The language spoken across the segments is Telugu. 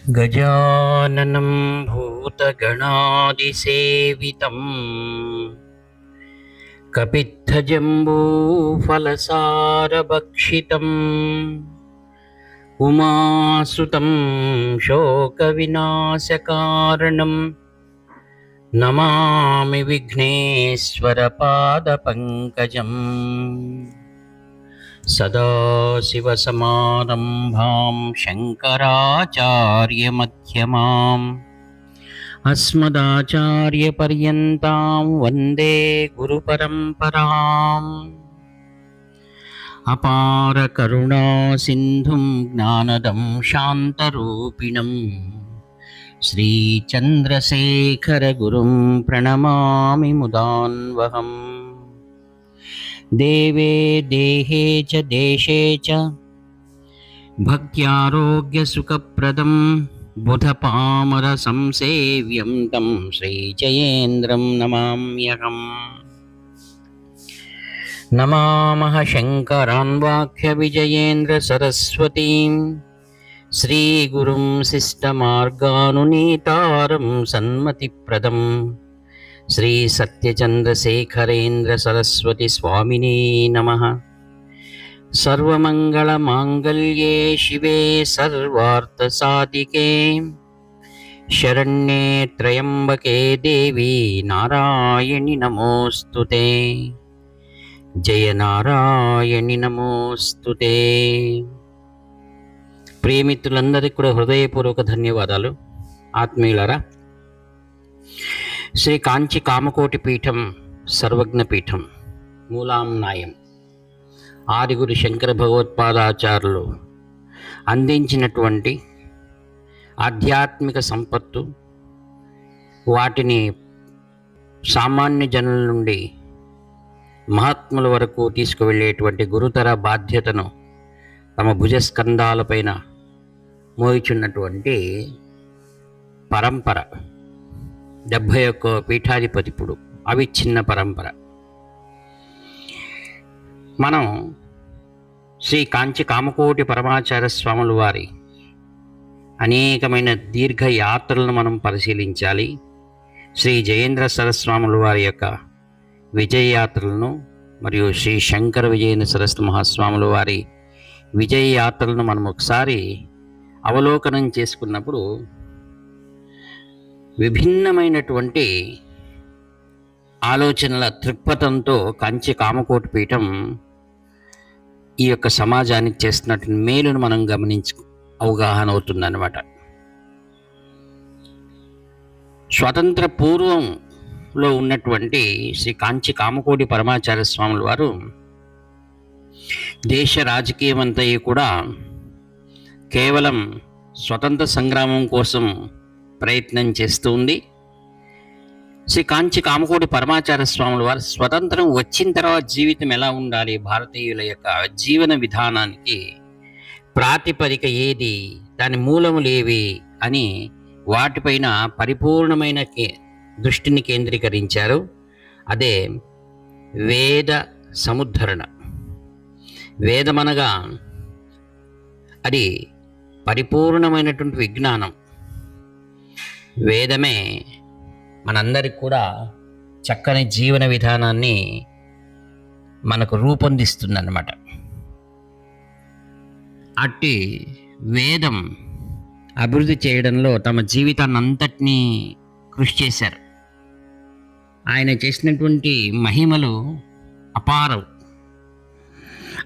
गजाननं भूतगणादिसेवितं कपित्थजम्बूफलसारभक्षितम् उमासुतं शोकविनाशकारणं नमामि विघ्नेश्वरपादपङ्कजम्। सदाशिवसमारम्भां शङ्कराचार्यमध्यमाम् अस्मदाचार्यपर्यन्तां वन्दे गुरुपरम्पराम्। अपारकरुणासिन्धुं ज्ञानदं शान्तरूपिणं श्रीचन्द्रशेखरगुरुं प्रणमामि मुदान्वहम्। देवे देहे च देशे च भक्त्यारोग्यसुखप्रदं बुधपामरसंसेव्यं तं श्रीजयेन्द्रं नमाम्यहम्। नमामः शङ्करान् वाक्यविजयेन्द्रसरस्वतीं श्रीगुरुं शिष्टमार्गानुनीतारं सन्मतिप्रदम् श्री सत्यचंद्रशेखरेन्द्र सरस्वती स्वामिने नमः। सर्वमंगलमांगल्ये शिवे सर्वार्थसाधिके शरण्ये त्र्यंबके देवी नारायणि नमोस्तुते। जय नारायणि नमोस्तुते। ప్రియమిత్రులందరికీ కూడా హృదయపూర్వక ధన్యవాదాలు. ఆత్మీయులారా, శ్రీ కాంచి కామకోటి పీఠం సర్వజ్ఞ పీఠం మూలాంనాయం ఆదిగురు శంకర భగవత్పాదాచార్యులు అందించినటువంటి ఆధ్యాత్మిక సంపత్తు, వాటిని సామాన్య జనుల నుండి మహాత్ముల వరకు తీసుకువెళ్ళేటువంటి గురుతర బాధ్యతను తమ భుజస్కంధాలపైన మోయిచున్నటువంటి పరంపర 71 పీఠాధిపతిపుడు అవిచ్ఛిన్న పరంపర. మనం శ్రీ కాంచి కామకోటి పరమాచార్య స్వాముల వారి అనేకమైన దీర్ఘ యాత్రలను మనం పరిశీలించాలి. శ్రీ జయేంద్ర సరస్వాముల వారి యొక్క విజయ యాత్రలను మరియు శ్రీ శంకర విజయేంద్ర సరస్వతి మహాస్వాముల వారి విజయ యాత్రలను మనం ఒకసారి అవలోకనం చేసుకున్నప్పుడు విభిన్నమైనటువంటి ఆలోచనల దృక్పథంతో కంచి కామకోటి పీఠం ఈ యొక్క సమాజానికి చేస్తున్నటువంటి మేలును మనం అవగాహన అవుతుందన్నమాట. స్వతంత్ర పూర్వంలో ఉన్నటువంటి శ్రీ కాంచి కామకోటి పరమాచార్య స్వాముల వారు దేశ రాజకీయం అంతా కూడా కేవలం స్వతంత్ర సంగ్రామం కోసం ప్రయత్నం చేస్తూ ఉంది. శ్రీ కాంచి కామకోటి పరమాచార్య స్వాముల వారు స్వతంత్రం వచ్చిన తర్వాత జీవితం ఎలా ఉండాలి, భారతీయుల యొక్క జీవన విధానానికి ప్రాతిపదిక ఏది, దాని మూలములు ఏవి అని వాటిపైన పరిపూర్ణమైన దృష్టిని కేంద్రీకరించారు. అదే వేద సముద్ధరణ. వేదమనగా అది పరిపూర్ణమైనటువంటి విజ్ఞానం. వేదమే మనందరికి కూడా చక్కని జీవన విధానాన్ని మనకు రూపొందిస్తుందన్నమాట. అట్టి వేదం అభివృద్ధి చేయడంలో తమ జీవితాన్ని అంతటినీ కృషి చేశారు. ఆయన చేసినటువంటి మహిమలు అపారం.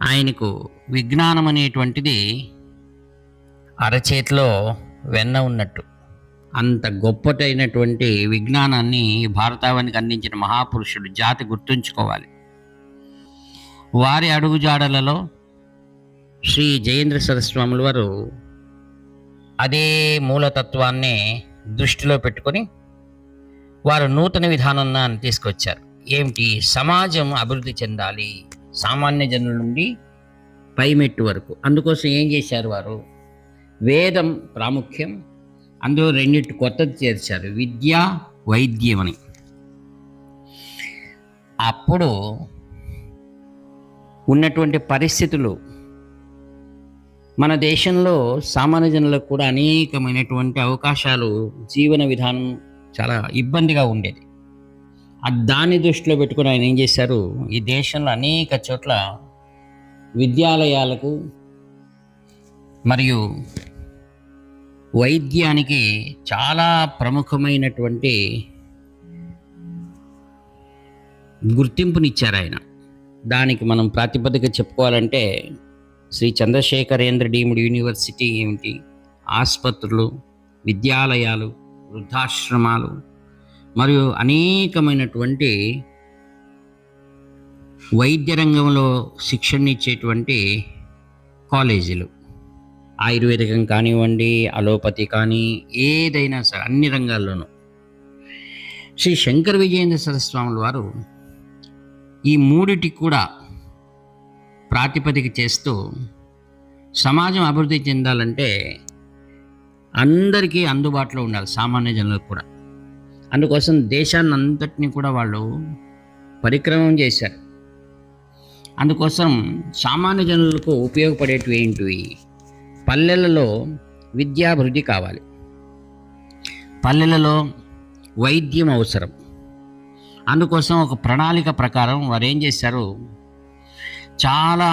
ఆయనకు విజ్ఞానం అనేటువంటిది అరచేతిలో వెన్న ఉన్నట్టు. అంత గొప్పటైనటువంటి విజ్ఞానాన్ని భారతావనికి అందించిన మహాపురుషుడు జాతి గుర్తుంచుకోవాలి. వారి అడుగుజాడలలో శ్రీ జయేంద్ర సరస్వాముల వారు అదే మూలతత్వాన్ని దృష్టిలో పెట్టుకొని వారు నూతన విధానాన్ని తీసుకొచ్చారు. ఏమిటి? సమాజం అభివృద్ధి చెందాలి, సామాన్య జనుల నుండి పైమెట్టు వరకు. అందుకోసం ఏం చేశారు వారు? వేదం ప్రాముఖ్యం, అందులో రెండింటి కొత్తది చేర్చారు, విద్య వైద్యం అని. అప్పుడు ఉన్నటువంటి పరిస్థితులు మన దేశంలో సామాన్య జనులకు కూడా అనేకమైనటువంటి అవకాశాలు, జీవన విధానం చాలా ఇబ్బందిగా ఉండేది. దాన్ని దృష్టిలో పెట్టుకొని ఆయన ఏం చేశారు, ఈ దేశంలో అనేక చోట్ల విద్యాలయాలకు మరియు వైద్యానికి చాలా ప్రముఖమైనటువంటి గుర్తింపునిచ్చారు ఆయన. దానికి మనం ప్రాతిపదిక చెప్పుకోవాలంటే శ్రీ చంద్రశేఖరేంద్ర డీమ్డ్ యూనివర్సిటీ ఏమిటి, ఆసుపత్రులు, విద్యాలయాలు, వృద్ధాశ్రమాలు మరియు అనేకమైనటువంటి వైద్య రంగంలో శిక్షణ ఇచ్చేటువంటి కాలేజీలు, ఆయుర్వేదికం కానివ్వండి, అలోపతి కానీ ఏదైనా సరే అన్ని రంగాల్లోనూ శ్రీ శంకర విజయేంద్ర సరస్వాముల వారు ఈ మూడిటికి కూడా ప్రాతిపదిక చేస్తూ సమాజం అభివృద్ధి చెందాలంటే అందరికీ అందుబాటులో ఉండాలి, సామాన్య జనులకు కూడా. అందుకోసం దేశాన్ని అంతటినీ కూడా వాళ్ళు పరిక్రమం చేశారు. అందుకోసం సామాన్య జనులకు ఉపయోగపడేటివి ఏంటివి, పల్లెలలో విద్యాభివృద్ధి కావాలి, పల్లెలలో వైద్యం అవసరం. అందుకోసం ఒక ప్రణాళిక ప్రకారం వారు ఏం చేశారు, చాలా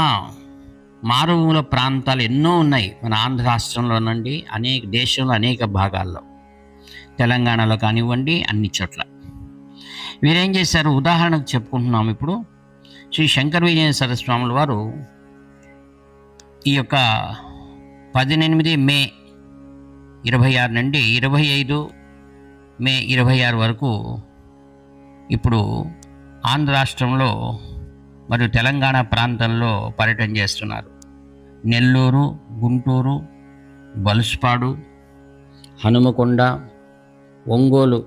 మారుమూల ప్రాంతాలు ఎన్నో ఉన్నాయి మన ఆంధ్ర రాష్ట్రంలోనండి, అనేక దేశంలో అనేక భాగాల్లో, తెలంగాణలో కానివ్వండి, అన్ని చోట్ల వీరేం చేశారు. ఉదాహరణకు చెప్పుకుంటున్నాం. ఇప్పుడు శ్రీ శంకర విజయ సరస్వాముల వారు ఈ యొక్క 18 మే 26 నుండి 25 మే 26 వరకు ఇప్పుడు ఆంధ్ర రాష్ట్రంలో మరియు తెలంగాణ ప్రాంతంలో పర్యటన చేస్తున్నారు. నెల్లూరు, గుంటూరు, బలుసుపాడు, హనుమకొండ, ఒంగోలు,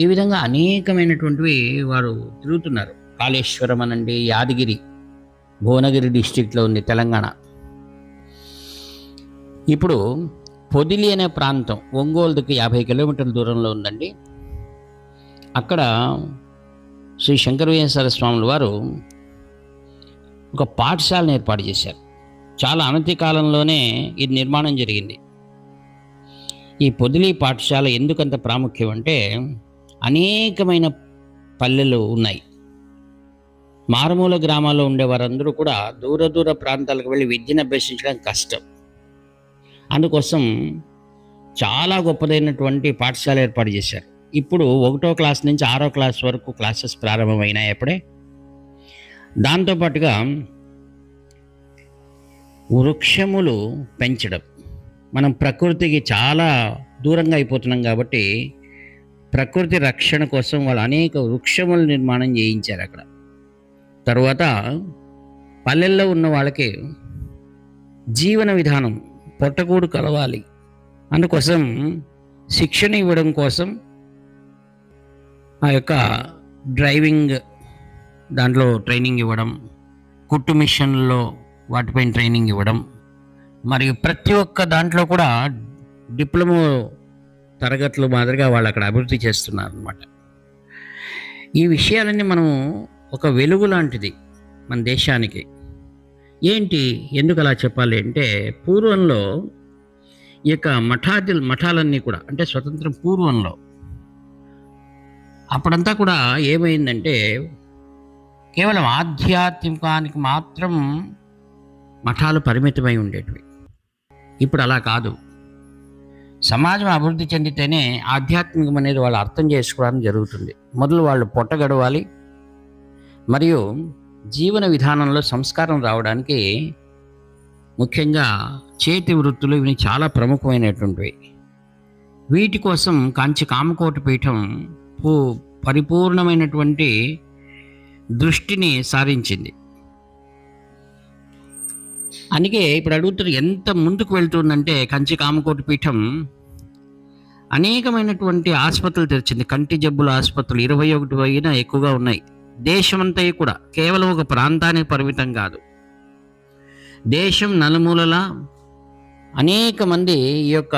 ఈ విధంగా అనేకమైనటువంటివి వారు తిరుగుతున్నారు. కాళేశ్వరం అనండి, యాదగిరి, భువనగిరి డిస్టిక్లో ఉంది తెలంగాణ. ఇప్పుడు పొదిలి అనే ప్రాంతం ఒంగోలుకి 50 కిలోమీటర్ల దూరంలో ఉందండి. అక్కడ శ్రీ శంకర విజయేంద్ర స్వాముల వారు ఒక పాఠశాలను ఏర్పాటు చేశారు. చాలా అనతి కాలంలోనే ఇది నిర్మాణం జరిగింది. ఈ పొదిలి పాఠశాల ఎందుకంత ప్రాముఖ్యం అంటే, అనేకమైన పల్లెలు ఉన్నాయి, మారుమూల గ్రామాల్లో ఉండే వారందరూ కూడా దూర దూర ప్రాంతాలకు వెళ్ళి విద్యను అభ్యసించడం కష్టం. అందుకోసం చాలా గొప్పదైనటువంటి పాఠశాల ఏర్పాటు చేశారు. ఇప్పుడు 1వ క్లాస్ నుంచి 6వ క్లాస్ వరకు క్లాసెస్ ప్రారంభమైనాయి అప్పుడే. దాంతోపాటుగా వృక్షములు పెంచడం, మనం ప్రకృతికి చాలా దూరంగా అయిపోతున్నాం కాబట్టి ప్రకృతి రక్షణ కోసం వాళ్ళు అనేక వృక్షముల నిర్మాణం చేయించారు అక్కడ. తర్వాత పల్లెల్లో ఉన్న వాళ్ళకి జీవన విధానం పొట్టకూడు కలవాలి, అందుకోసం శిక్షణ ఇవ్వడం కోసం ఆ యొక్క డ్రైవింగ్ దాంట్లో ట్రైనింగ్ ఇవ్వడం, కుట్టు మిషన్లో వాటిపైన ట్రైనింగ్ ఇవ్వడం, మరియు ప్రతి ఒక్క దాంట్లో కూడా డిప్లొమా తరగతులు మాదిరిగా వాళ్ళు అక్కడ అభివృద్ధి చేస్తున్నారు అన్నమాట. ఈ విషయాలన్నీ మనం ఒక వెలుగు లాంటిది మన దేశానికి. ఏంటి, ఎందుకు అలా చెప్పాలి అంటే, పూర్వంలో ఈ యొక్క మఠాలన్నీ కూడా, అంటే స్వతంత్రం పూర్వంలో అప్పుడంతా కూడా ఏమైందంటే కేవలం ఆధ్యాత్మికానికి మాత్రం మఠాలు పరిమితమై ఉండేటివి. ఇప్పుడు అలా కాదు. సమాజం అభివృద్ధి చెందితేనే ఆధ్యాత్మికం అనేది వాళ్ళు అర్థం చేసుకోవడానికి జరుగుతుంది. మొదలు వాళ్ళు పొట్ట గడవాలి, మరియు జీవన విధానంలో సంస్కారం రావడానికి ముఖ్యంగా చేతి వృత్తులు ఇవి చాలా ప్రముఖమైనటువంటివి. వీటి కోసం కాంచి కామకోటి పీఠం పరిపూర్ణమైనటువంటి దృష్టిని సారించింది. అందుకే ఇప్పుడు అడుగుతారు, ఎంత ముందుకు వెళ్తుందంటే కంచి కామకోటి పీఠం అనేకమైనటువంటి ఆసుపత్రులు తెరిచింది. కంటి జబ్బుల ఆసుపత్రులు 21 అయినా ఎక్కువగా ఉన్నాయి. దేశమంతా కూడా కేవలం ఒక ప్రాంతానికి పరిమితం కాదు, దేశం నలుమూలలా అనేక మంది ఈ యొక్క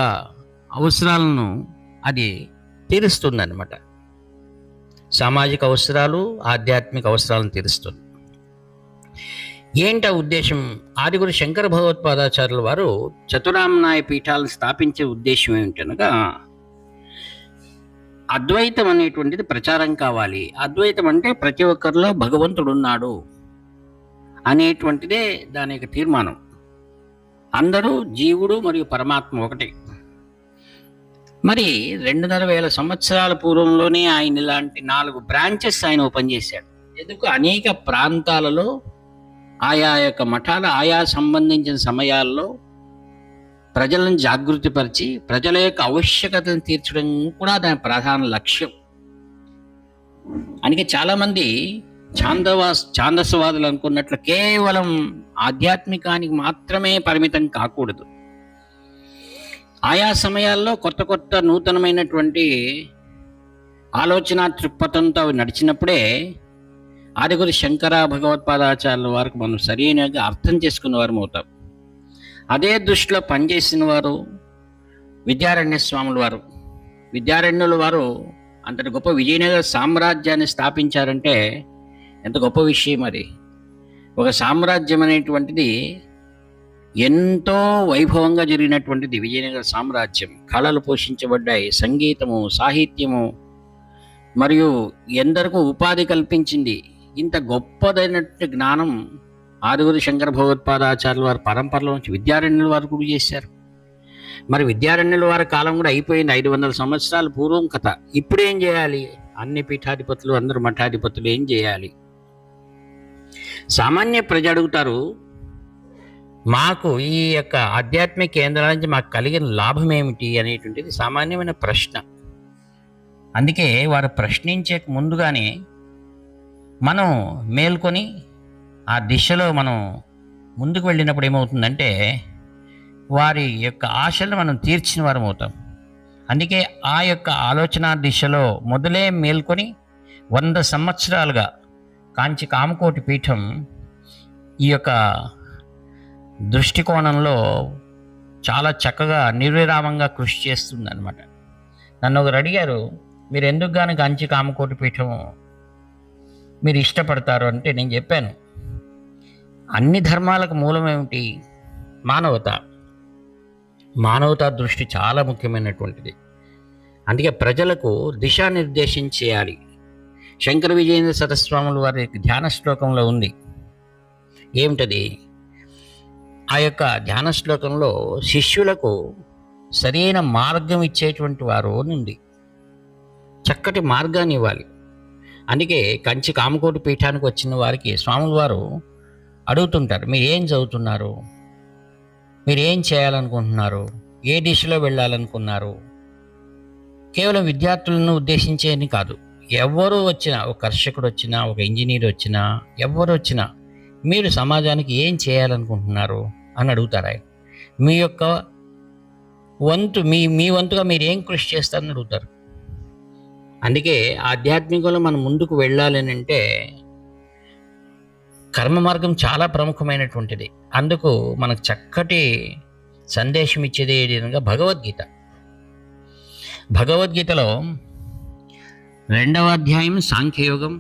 అవసరాలను అది తీరుస్తుందన్నమాట. సామాజిక అవసరాలు, ఆధ్యాత్మిక అవసరాలను తీరుస్తుంది. ఏంట ఉద్దేశం? ఆదిగురు శంకర భగవత్పాదాచార్యుల వారు చతురామ్నాయ పీఠాలను స్థాపించే ఉద్దేశం ఏమిటనగా, అద్వైతం అనేటువంటిది ప్రచారం కావాలి. అద్వైతం అంటే ప్రతి ఒక్కరిలో భగవంతుడు ఉన్నాడు అనేటువంటిదే దాని యొక్క తీర్మానం. అందరూ జీవుడు మరియు పరమాత్మ ఒకటే. మరి 2,500 సంవత్సరాల పూర్వంలోనే ఆయన ఇలాంటి 4 బ్రాంచెస్ ఆయన ఓపెన్ చేశాడు. ఎందుకు? అనేక ప్రాంతాలలో ఆయా యొక్క మఠాలు ఆయా సంబంధించిన సమయాల్లో ప్రజలను జాగృతిపరిచి ప్రజల యొక్క ఆవశ్యకతను తీర్చడం కూడా దాని ప్రధాన లక్ష్యం. అందుకే చాలామంది ఛాందసవాదులు అనుకున్నట్లు కేవలం ఆధ్యాత్మికానికి మాత్రమే పరిమితం కాకూడదు. ఆయా సమయాల్లో కొత్త కొత్త నూతనమైనటువంటి ఆలోచన దృక్పథంతో అవి నడిచినప్పుడే ఆదిగురు శంకర భగవత్పాదాచార్యుల వారికి మనం సరైనగా అర్థం చేసుకున్న వారు అవుతాం. అదే దృష్టిలో పనిచేసిన వారు విద్యారణ్య స్వాముల వారు. విద్యారణ్యుల వారు అంతటి గొప్ప విజయనగర సామ్రాజ్యాన్ని స్థాపించారంటే ఎంత గొప్ప విషయం. మరి ఒక సామ్రాజ్యం అనేటువంటిది ఎంతో వైభవంగా జరిగినటువంటిది విజయనగర సామ్రాజ్యం. కళలు పోషించబడ్డాయి, సంగీతము, సాహిత్యము, మరియు ఎందరికీ ఉపాధి కల్పించింది. ఇంత గొప్పదైనటువంటి జ్ఞానం ఆదిగురు శంకర భగవత్పాదాచార్యుల వారి పరంపరలో నుంచి విద్యారణ్యుల వారు కూడా చేశారు. మరి విద్యారణ్యుల వారి కాలం కూడా అయిపోయింది. 500 సంవత్సరాల పూర్వం కథ. ఇప్పుడు ఏం చేయాలి? అన్ని పీఠాధిపతులు, అందరు మఠాధిపతులు ఏం చేయాలి? సామాన్య ప్రజ అడుగుతారు, మాకు ఈ యొక్క ఆధ్యాత్మిక కేంద్రాల నుంచి మాకు కలిగిన లాభం ఏమిటి అనేటువంటిది సామాన్యమైన ప్రశ్న. అందుకే వారు ప్రశ్నించే ముందుగానే మనం మేల్కొని ఆ దిశలో మనం ముందుకు వెళ్ళినప్పుడు ఏమవుతుందంటే వారి యొక్క ఆశలు మనం తీర్చిన వారం అవుతాం. అందుకే ఆ యొక్క ఆలోచన దిశలో మొదలే మేల్కొని 100 సంవత్సరాలుగా కాంచి కామకోటి పీఠం ఈ యొక్క దృష్టికోణంలో చాలా చక్కగా నిర్విరామంగా కృషి చేస్తుంది అనమాట. నన్ను ఒకరు అడిగారు, మీరు ఎందుకు కానీ కాంచి కామకోటి పీఠం మీరు ఇష్టపడతారు అంటే నేను చెప్పాను, అన్ని ధర్మాలకు మూలం ఏమిటి? మానవత. మానవతా దృష్టి చాలా ముఖ్యమైనటువంటిది. అందుకే ప్రజలకు దిశానిర్దేశం చేయాలి. శంకర విజయేంద్ర సరస్వాముల వారి ధ్యాన శ్లోకంలో ఉంది. ఏమిటది? ఆ యొక్క ధ్యాన శ్లోకంలో శిష్యులకు సరైన మార్గం ఇచ్చేటువంటి వారు నుండి చక్కటి మార్గాన్ని ఇవ్వాలి. అందుకే కంచి కామకోటి పీఠానికి వచ్చిన వారికి స్వాముల వారు అడుగుతుంటారు, మీరు ఏం చదువుతున్నారు, మీరు ఏం చేయాలనుకుంటున్నారు, ఏ దిశలో వెళ్ళాలనుకున్నారు? కేవలం విద్యార్థులను ఉద్దేశించేది కాదు. ఎవరు వచ్చినా, ఒక కర్షకుడు వచ్చినా, ఒక ఇంజనీర్ వచ్చినా, ఎవరు వచ్చినా మీరు సమాజానికి ఏం చేయాలనుకుంటున్నారు అని అడుగుతారు. ఆయన మీ యొక్క వంతు మీ వంతుగా మీరు ఏం కృషి చేస్తారని అడుగుతారు. అందుకే ఆధ్యాత్మికంలో మనం ముందుకు వెళ్ళాలని అంటే కర్మ మార్గం చాలా ప్రముఖమైనటువంటిది. అందుకు మనకు చక్కటి సందేశం ఇచ్చేది విధంగా భగవద్గీత. భగవద్గీతలో 2వ అధ్యాయం సాంఖ్యయోగం,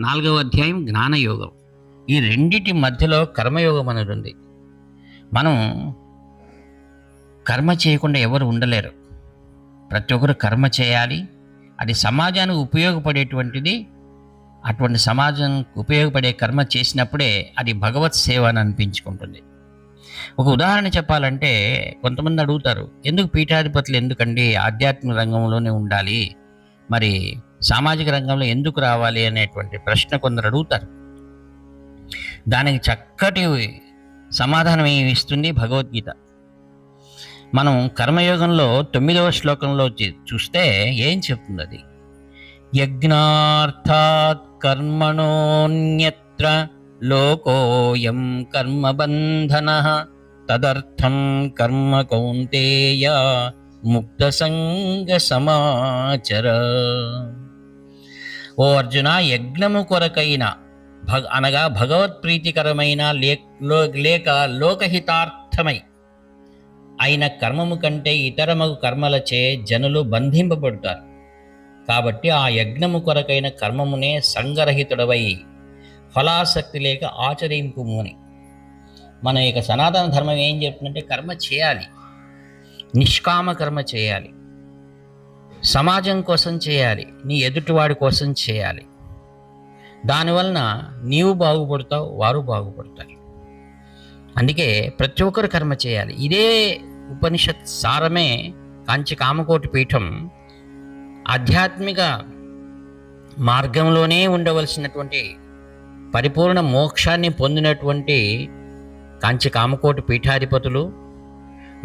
4వ అధ్యాయం జ్ఞానయోగం. ఈ రెండిటి మధ్యలో కర్మయోగం అనేది ఉంది. మనం కర్మ చేయకుండా ఎవరు ఉండలేరు. ప్రతి ఒక్కరు కర్మ చేయాలి. అది సమాజానికి ఉపయోగపడేటువంటిది. అటువంటి సమాజానికి ఉపయోగపడే కర్మ చేసినప్పుడే అది భగవత్ సేవ అని అనిపించుకుంటుంది. ఒక ఉదాహరణ చెప్పాలంటే, కొంతమంది అడుగుతారు, ఎందుకు పీఠాధిపతులు ఎందుకండి ఆధ్యాత్మిక రంగంలోనే ఉండాలి, మరి సామాజిక రంగంలో ఎందుకు రావాలి అనేటువంటి ప్రశ్న కొందరు అడుగుతారు. దానికి చక్కటి సమాధానం ఇస్తుంది భగవద్గీత. మనం కర్మయోగంలో 9వ శ్లోకంలో చూస్తే ఏం చెప్తుంది అది? యజ్ఞార్థాత్ కర్మణోన్యత్ర లోకోయం కర్మబంధనః తదర్థం కర్మ కౌంతేయ ముక్త సంగ సమాచర. ఓ అర్జున, యజ్ఞము కొరకైన అనగా భగవత్ప్రీతికరమైన లేక లోకహితార్థమై అయిన కర్మము కంటే ఇతరమగు కర్మలచే జనులు బంధింపబడతారు. కాబట్టి ఆ యజ్ఞము కొరకైన కర్మమునే సంగరహితుడవై ఫలాసక్తి లేక ఆచరింపుము అని. మన యొక్క సనాతన ధర్మం ఏం చెప్తుందంటే కర్మ చేయాలి, నిష్కామ కర్మ చేయాలి, సమాజం కోసం చేయాలి, నీ ఎదుటివాడి కోసం చేయాలి. దానివలన నీవు బాగుపడతావు, వారు బాగుపడతారు. అందుకే ప్రతి ఒక్కరు కర్మ చేయాలి. ఇదే ఉపనిషత్ సారమే కాంచి కామకోటి పీఠం ఆధ్యాత్మిక మార్గంలోనే ఉండవలసినటువంటి పరిపూర్ణ మోక్షాన్ని పొందినటువంటి కాంచి కామకోటి పీఠాధిపతులు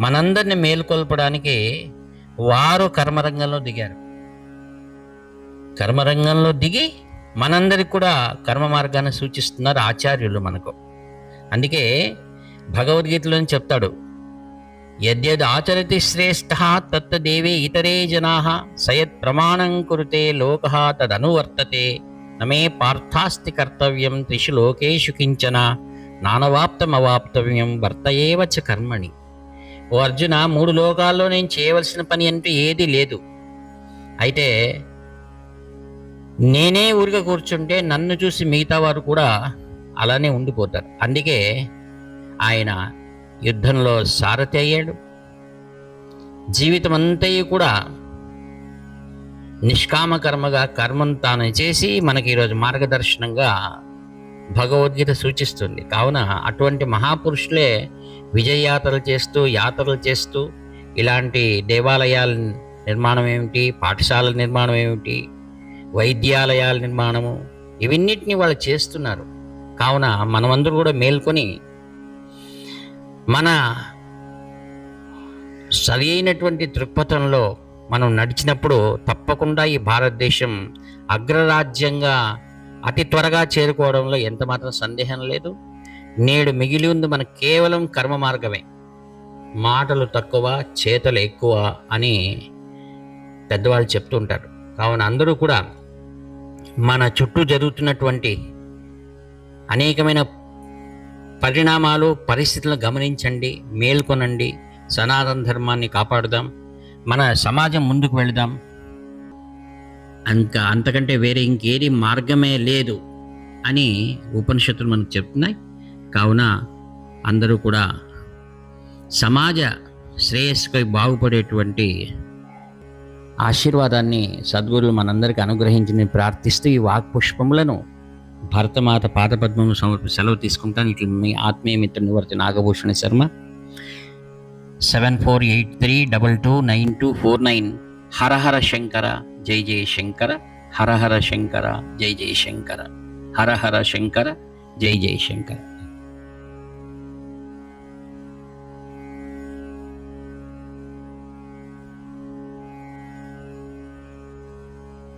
మనందరిని మేలుకొల్పడానికి వారు కర్మరంగంలో దిగారు. కర్మరంగంలో దిగి మనందరికి కూడా కర్మ మార్గాన్ని సూచిస్తున్నారు ఆచార్యులు మనకు. అందుకే భగవద్గీతలోని చెప్తాడు, యద్యద్ ఆచరతి శ్రేష్ఠ తత్తదేవే ఇతరే జనాః సయత్ ప్రమాణం కురుతే లోకః తదనువర్తతే నమే పార్థాస్తి కర్తవ్యం త్రిషు లోకేషు కించన నానవాప్తమవాప్తవ్యం వర్తయేవ చ కర్మణి. ఓ అర్జున, 3 లోకాల్లో నేను చేయవలసిన పని అంటూ ఏదీ లేదు. అయితే నేనే ఊరిగా కూర్చుంటే నన్ను చూసి మిగతా వారు కూడా అలానే ఉండిపోతారు. అందుకే ఆయన యుద్ధంలో సారథి అయ్యాడు. జీవితం అంతయు కూడా నిష్కామ కర్మగా కర్మను తాను చేసి మనకి ఈరోజు మార్గదర్శనంగా భగవద్గీత సూచిస్తుంది. కావున అటువంటి మహాపురుషులే విజయయాత్రలు చేస్తూ, యాత్రలు చేస్తూ, ఇలాంటి దేవాలయాల నిర్మాణం ఏమిటి, పాఠశాలల నిర్మాణం ఏమిటి, వైద్యాలయాల నిర్మాణము, ఇవన్నిటిని వాళ్ళు చేస్తున్నారు. కావున మనమందరూ కూడా మేల్కొని మన సరి అయినటువంటి దృక్పథంలో మనం నడిచినప్పుడు తప్పకుండా ఈ భారతదేశం అగ్రరాజ్యంగా అతి త్వరగా చేరుకోవడంలో ఎంత మాత్రం సందేహం లేదు. నేడు మిగిలి ఉంది మనకు కేవలం కర్మ మార్గమే. మాటలు తక్కువ, చేతలు ఎక్కువ అని పెద్దవాళ్ళు చెప్తుంటారు. కావున అందరూ కూడా మన చుట్టూ జరుగుతున్నటువంటి అనేకమైన పరిణామాలు, పరిస్థితులను గమనించండి, మేల్కొనండి, సనాతన ధర్మాన్ని కాపాడుదాం, మన సమాజం ముందుకు వెళదాం. అంతకంటే వేరే ఇంకేది మార్గమే లేదు అని ఉపనిషత్తులు మనకు చెప్తున్నాయి. కావున అందరూ కూడా సమాజ శ్రేయస్సుకై బాగుపడేటువంటి ఆశీర్వాదాన్ని సద్గురులు మనందరికీ అనుగ్రహించి ప్రార్థిస్తూ ఈ వాక్పుష్పములను భరతమాత పాదపద్మము సమర్పి సెలవు తీసుకుంటాను. ఇట్లా మీ ఆత్మీయ మిత్రుని వర్తి నాగభూషణ శర్మ. 7483229249. హర హర శంకర జై జయ శంకర, హర హర శంకర జై జయ శంకర, హర హర శంకర జై జయ శంకర.